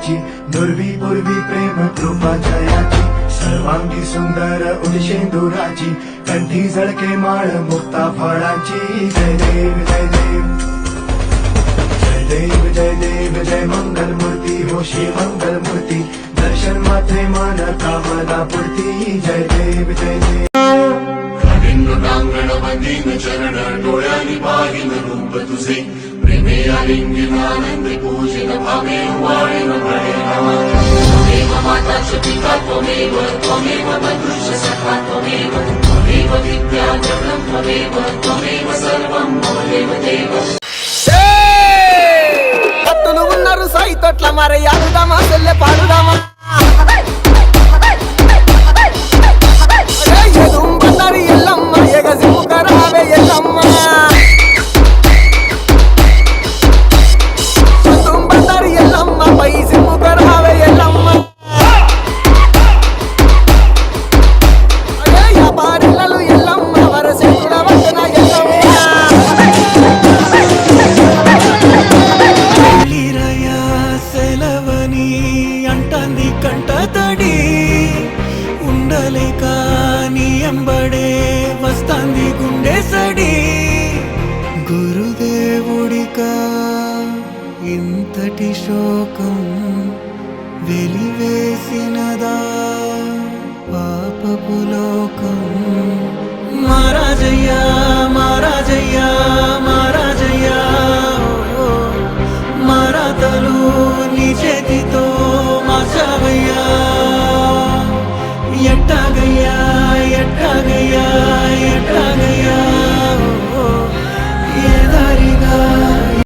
जयाची दुर्वी पूर्वी प्रेम कृपा जयाची सर्वांगी सुंदर उदशेंदुराची कंठी झळके माळ मुक्ता फळाची जय देव जय देव जय देव जय देव जय मंगल मूर्ती हो श्री मंगल मूर्ती दर्शन मात्रे मन कामना पूर्ती जय देव जय देव प्रांगण बंदीन चरण डोळ्यांनी पाहिन रूप तुझे प्रेमे आलिंगन आनंद पूजन भावे वाळीन त्वमेव माता च पिता त्वमेव त्वमेव बन्धुश्च सखा त्वमेव त्वमेव विद्या जगं त्वमेव त्वमेव सर्वं त्वमेव देव కత్తులు ఉన్నారు సాయి తొట్ల మరి ఆడుదామా సెల్లె పాడుదామా బండారి ఎల్లమ్మ ఎగసి ముఖరావే ఎల్లమ్మ బండారి ఎల్లమ్మ పైసి ముఖరావే ఎల్లమ్మ బారిలలు ఎల్లమ్మ వరసే వదన ఎల్లమ్మ సెలవని అంటాంది కంట తడి ఉండలేక నీ ఎంబడే వస్తాంది గుండె సడి గురుదేవుడికా ఇంతటి శోకం వెలివేసినదా పాపపు లోకం మహారాజయ్యా మహారాజయ్యా